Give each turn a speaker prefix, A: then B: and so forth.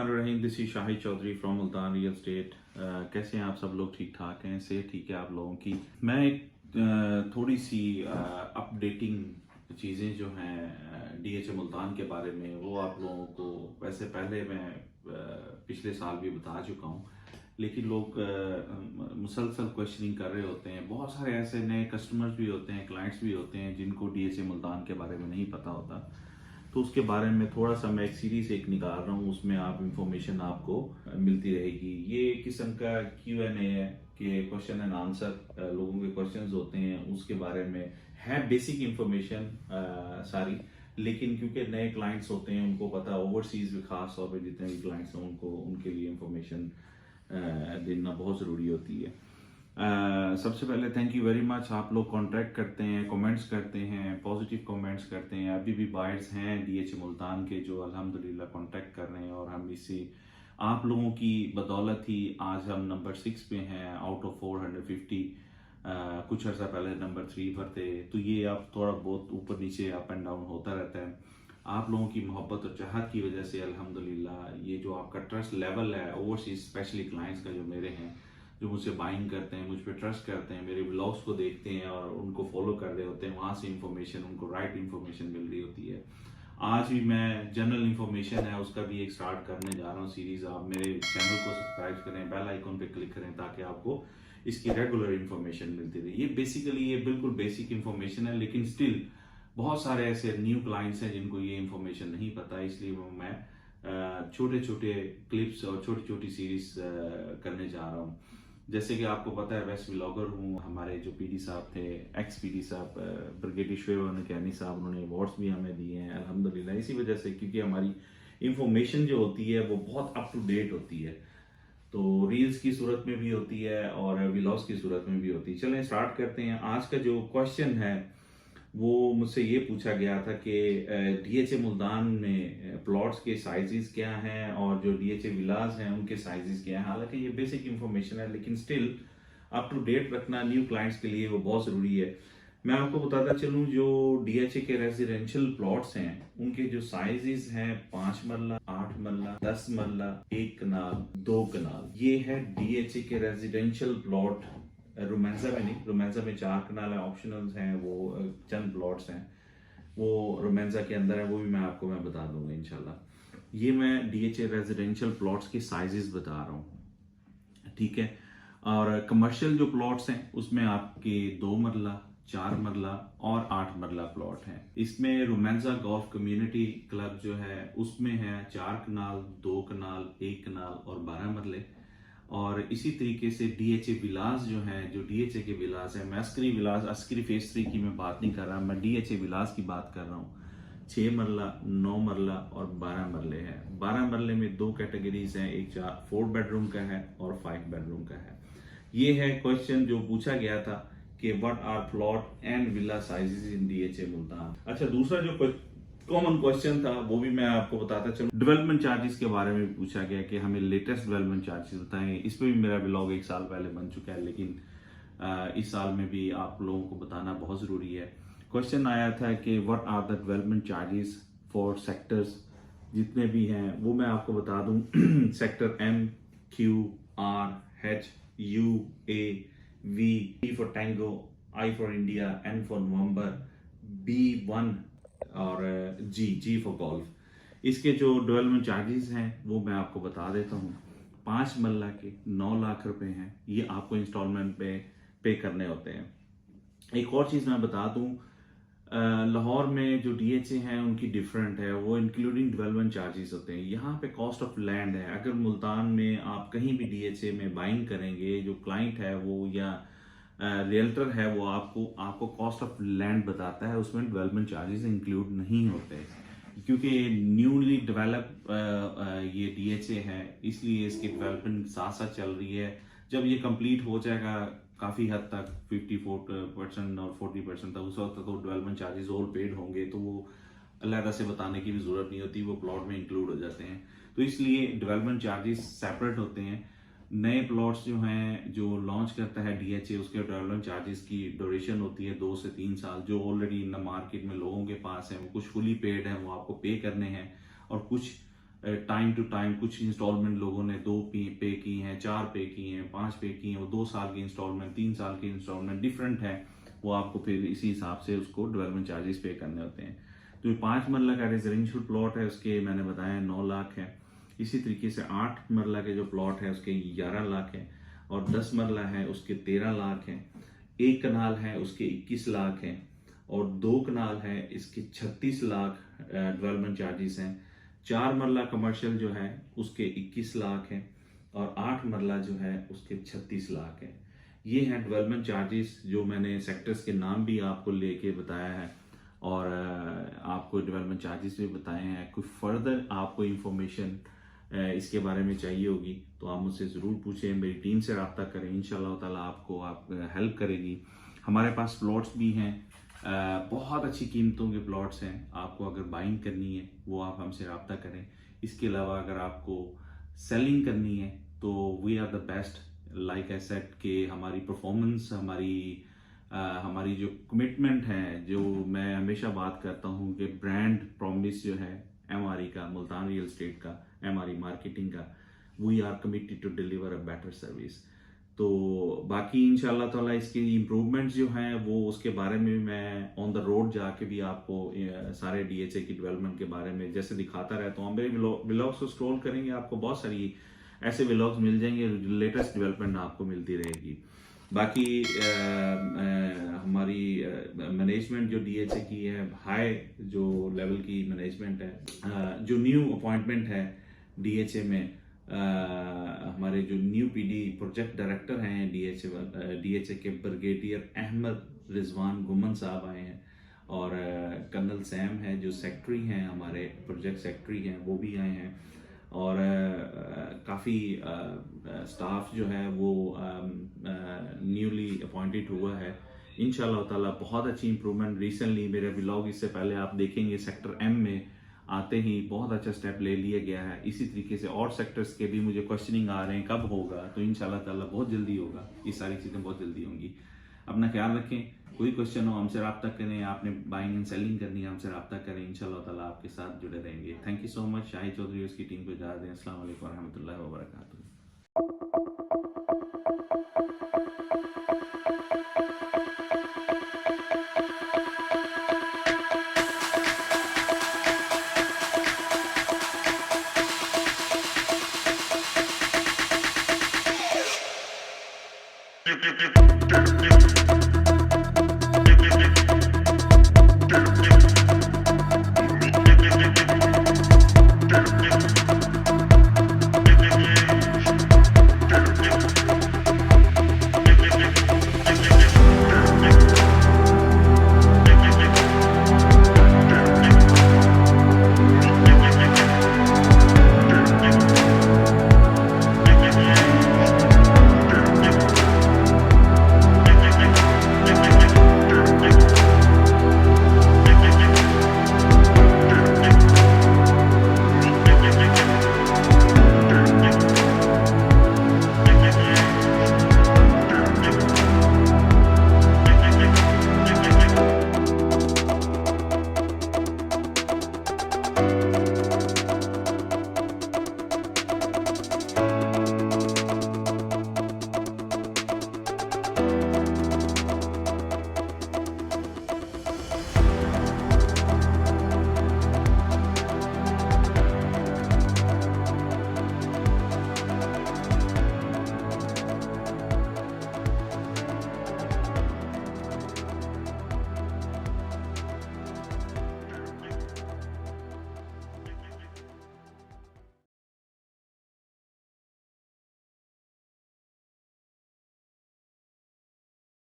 A: बिस्मिल्लाहिर्रहमानिर्रहीम। This is Shahid Chaudhary from Multan real estate. कैसे हैं आप सब लोग? ठीक ठाक हैं? सेहत ठीक है आप लोगों की? मैं एक थोड़ी सी अपडेटिंग चीज़ें जो हैं डीएचए मुल्तान के बारे में वो आप लोगों को, वैसे पहले मैं पिछले साल भी बता चुका हूँ, लेकिन लोग मुसलसल क्वेश्चनिंग कर रहे होते हैं। बहुत सारे ऐसे नए कस्टमर्स भी होते हैं, क्लाइंट्स भी होते हैं जिनको डीएचए मुल्तान के बारे में नहीं पता होता। तो उसके बारे में थोड़ा सा मैं एक सीरीज एक निकाल रहा हूँ, उसमें आप इंफॉर्मेशन आपको मिलती रहेगी। ये एक किस्म का Q&A है कि क्वेश्चन एंड आंसर, लोगों के क्वेश्चंस होते हैं उसके बारे में है बेसिक इंफॉर्मेशन सारी। लेकिन क्योंकि नए क्लाइंट्स होते हैं उनको पता, ओवरसीज खास तौर पे जितने भी क्लाइंट्स हैं उनको उनके लिए इंफॉर्मेशन देना बहुत ज़रूरी होती है। सबसे पहले थैंक यू वेरी मच। आप लोग कांटेक्ट करते हैं, कमेंट्स करते हैं, पॉजिटिव कमेंट्स करते हैं। अभी भी बायर्स हैं डीएचए मुल्तान के जो अल्हम्दुलिल्लाह कांटेक्ट कर रहे हैं, और हम इससे आप लोगों की बदौलत ही आज हम नंबर 6 पे हैं आउट ऑफ 450। कुछ अर्सा पहले नंबर 3 पर थे। तो ये आप थोड़ा बहुत ऊपर नीचे अप एंड डाउन होता रहता है। आप लोगों की मोहब्बत और चाहत की वजह से अल्हम्दुलिल्लाह ये जो आपका ट्रस्ट लेवल है ओवरसीज स्पेशली क्लाइंट्स का जो मेरे हैं, जो मुझसे बाइंग करते हैं, मुझ पर ट्रस्ट करते हैं, मेरे व्लॉग्स को देखते हैं और उनको फॉलो कर रहे होते हैं, वहाँ से इंफॉर्मेशन उनको राइट इंफॉर्मेशन मिल रही होती है। आज भी मैं जनरल इंफॉर्मेशन है उसका भी एक स्टार्ट करने जा रहा हूँ सीरीज। आप मेरे चैनल को सब्सक्राइब करें, बेल आइकन पे क्लिक करें ताकि आपको इसकी रेगुलर इंफॉर्मेशन मिलती रहे। ये बेसिकली ये बिल्कुल बेसिक इंफॉर्मेशन है, लेकिन स्टिल बहुत सारे ऐसे न्यू क्लाइंट्स हैं जिनको ये इंफॉर्मेशन नहीं पता, इसलिए मैं छोटे छोटे क्लिप्स और छोटी छोटी सीरीज करने जा रहा हूँ। जैसे कि आपको पता है बेस्ट व्लॉगर हूँ। हमारे जो पीडी साहब थे, एक्स पीडी साहब ब्रिगेडियर शोएब नकैनी साहब, उन्होंने अवार्ड्स भी हमें दिए हैं अल्हम्दुलिल्लाह। इसी वजह से क्योंकि हमारी इंफॉर्मेशन जो होती है वो बहुत अप टू डेट होती है, तो रील्स की सूरत में भी होती है और व्लॉग्स की सूरत में भी होती है। चलें स्टार्ट करते हैं। आज का जो क्वेश्चन है वो मुझसे ये पूछा गया था कि डीएचए मुल्तान में प्लॉट्स के साइजेस क्या हैं और जो डीएचए विलास हैं उनके साइजेस क्या हैं। हालांकि ये बेसिक इंफॉर्मेशन है, लेकिन स्टिल अप टू डेट रखना न्यू क्लाइंट्स के लिए वो बहुत ज़रूरी है। मैं आपको बताता चलूँ, जो डीएचए के रेजिडेंशियल प्लॉट्स हैं उनके जो साइजेस हैं 5 मरला, 8 मरला, 10 मरला, 1 कनाल, 2 कनाल, ये है डीएचए के रेजिडेंशियल प्लॉट। रोमांसा में नहीं, रोमांसा में 4 कनाल है, ऑप्शनल्स हैं, वो चंद प्लॉट्स हैं वो रोमांसा के अंदर है, वो भी मैं बता दूंगा इंशाल्लाह। ये मैं डीएचए रेजिडेंशियल प्लॉट्स के साइजेस बता रहा हूँ, ठीक है। और कमर्शियल जो प्लॉट्स हैं उसमें आपके 2 मरला, 4 मरला और 8 मरला प्लॉट हैं। इसमें रोमांसा गोल्फ कम्युनिटी क्लब जो है उसमें है 4 कनाल, 2 कनाल, 1 कनाल और 12 मरले। और इसी तरीके से डीएचए विलास जो हैं, जो डीएचए के विलास हैं, मैं अस्करी विलास, अस्करी फेज 3 की मैं बात नहीं कर रहा, मैं डीएचए विलास की बात कर रहा हूँ। 6 मरला, 9 मरला और 12 मरले हैं। 12 मरले में 2 कैटेगरीज हैं, एक 4 बेडरूम का है और 5 बेडरूम का है। ये है क्वेश्चन जो पूछा गया था कि what are plot and villa sizes in DHA Multan. अच्छा, दूसरा जो कॉमन क्वेश्चन था वो भी मैं आपको बताता चलूं। डेवलपमेंट चार्जेस के बारे में पूछा गया कि हमें लेटेस्ट डेवलपमेंट चार्जेस बताएं। इस पे भी मेरा ब्लॉग 1 साल पहले बन चुका है, लेकिन इस साल में भी आप लोगों को बताना बहुत ज़रूरी है। क्वेश्चन आया था कि what are the development charges for sectors, जितने भी हैं वो मैं आपको बता दूं। Sector M, Q, R, H, U, A, V, T for tango, I for India, N for November, B1 और जी फॉर गोल्फ। इसके जो डेवलपमेंट चार्जेस हैं वो मैं आपको बता देता हूँ। 5 मरला के 9 लाख रुपए हैं, ये आपको इंस्टॉलमेंट पे करने होते हैं। एक और चीज़ मैं बता दूँ, लाहौर में जो डीएचए हैं उनकी डिफरेंट है, वो इंक्लूडिंग डेवलपमेंट चार्जेस होते हैं। यहाँ पे कॉस्ट ऑफ लैंड है। अगर मुल्तान में आप कहीं भी डीएचए में बाइंग करेंगे, जो क्लाइंट है वो या रियल्टर है वो आपको कॉस्ट ऑफ लैंड बताता है, उसमें डेवलपमेंट चार्जेस इंक्लूड नहीं होते क्योंकि न्यूली डेवलप ये डीएचए है, इसलिए इसकी डेवलपमेंट साथ साथ चल रही है। जब ये कंप्लीट हो जाएगा काफ़ी हद तक 54% और 40% तक, उस वक्त तो डेवलपमेंट चार्जेस ऑल पेड होंगे, तो वो अलग से बताने की भी ज़रूरत नहीं होती, वो प्लॉट में इंक्लूड हो जाते हैं। तो इसलिए डेवलपमेंट चार्जेस सेपरेट होते हैं। नए प्लॉट्स जो हैं, जो लॉन्च करता है डीएचए, उसके डेवलपमेंट चार्जेस की ड्यूरेशन होती है 2 से 3 साल। जो ऑलरेडी इन द मार्केट में लोगों के पास है वो कुछ फुली पेड है, वो आपको पे करने हैं, और कुछ टाइम टू टाइम कुछ इंस्टॉलमेंट लोगों ने 2 पे की हैं, 4 पे की हैं, 5 पे की हैं, वो 2 साल की इंस्टॉलमेंट, 3 साल की इंस्टॉलमेंट डिफरेंट है। वो आपको फिर इसी हिसाब से उसको डेवलपमेंट चार्जेस पे करने होते हैं। तो ये 5 मरला का रेजिडेंशियल प्लॉट है, उसके मैंने बताया 9 लाख है। इसी तरीके से 8 मरला के जो प्लॉट है उसके 11 लाख है, और 10 मरला है उसके 13 लाख है। 1 कनाल है उसके 21 लाख है, और 2 कनाल है इसके 36 लाख डेवलपमेंट चार्जेस हैं। 4 मरला कमर्शियल जो है उसके 21 लाख है, और 8 मरला जो है उसके 36 लाख है। ये हैं डेवलपमेंट चार्जेस, जो मैंने सेक्टर्स के नाम भी आपको लेके बताया है, और आपको डेवलपमेंट चार्जेस भी बताए हैं। कोई फर्दर आपको इंफॉर्मेशन इसके बारे में चाहिए होगी तो आप मुझसे ज़रूर पूछें, मेरी टीम से रब्ता करें, इंशाल्लाह ताला आपको हेल्प करेगी। हमारे पास प्लॉट्स भी हैं, बहुत अच्छी कीमतों के प्लॉट्स हैं। आपको अगर बाइंग करनी है वो आप हमसे रब्ता करें। इसके अलावा अगर आपको सेलिंग करनी है तो we are the best. Like I said कि हमारी परफॉर्मेंस, हमारी जो कमिटमेंट है, जो मैं हमेशा बात करता हूँ कि ब्रांड प्रॉमिस जो है एमआरई का, मुल्तान रियल एस्टेट का, एमआरई मार्केटिंग का, we are committed to deliver a better service. तो बाकी इंशाल्लाह ताला इसकी इम्प्रूवमेंट्स जो हैं वो उसके बारे में मैं ऑन द रोड जाके भी आपको सारे डीएचए की डेवलपमेंट के बारे में जैसे दिखाता रहता हूँ। मेरे व्लॉग्स को स्क्रॉल करेंगे, आपको बहुत सारी ऐसे व्लॉग्स मिल जाएंगे, लेटेस्ट डेवलपमेंट आपको मिलती रहेगी। बाकी हमारी मैनेजमेंट जो डीएचए की है, हाई जो लेवल की मैनेजमेंट है। जो न्यू अपॉइंटमेंट है डीएचए में, हमारे जो न्यू पीडी प्रोजेक्ट डायरेक्टर हैं डीएचए के, ब्रिगेडियर अहमद रिजवान गुमन साहब आए हैं, और कर्नल सैम है जो सेक्रेटरी हैं, हमारे प्रोजेक्ट सेक्रेटरी हैं, वो भी आए हैं। और काफ़ी स्टाफ जो है वो न्यूली अपॉइंटेड हुआ है। इंशाल्लाह ताला बहुत अच्छी इंप्रूवमेंट। रिसेंटली मेरा व्लॉग इससे पहले आप देखेंगे, सेक्टर एम में आते ही बहुत अच्छा स्टेप ले लिया गया है। इसी तरीके से और सेक्टर्स के भी मुझे क्वेश्चनिंग आ रहे हैं कब होगा, तो इंशाल्लाह ताला बहुत जल्दी होगा। ये सारी चीज़ें बहुत जल्दी होंगी। अपना ख्याल रखें, कोई क्वेश्चन हो हमसे रब्ता करें, आपने बाइंग एंड सेलिंग करनी है हमसे रब्ता करें, इंशाल्लाह ताला आपके साथ जुड़े रहेंगे। Thank you so much. Shahid Chaudhary उसकी टीम को इजाज़त दें। अस्सलाम वालेकुम रहमतुल्लाहि व बरकातहू।
B: You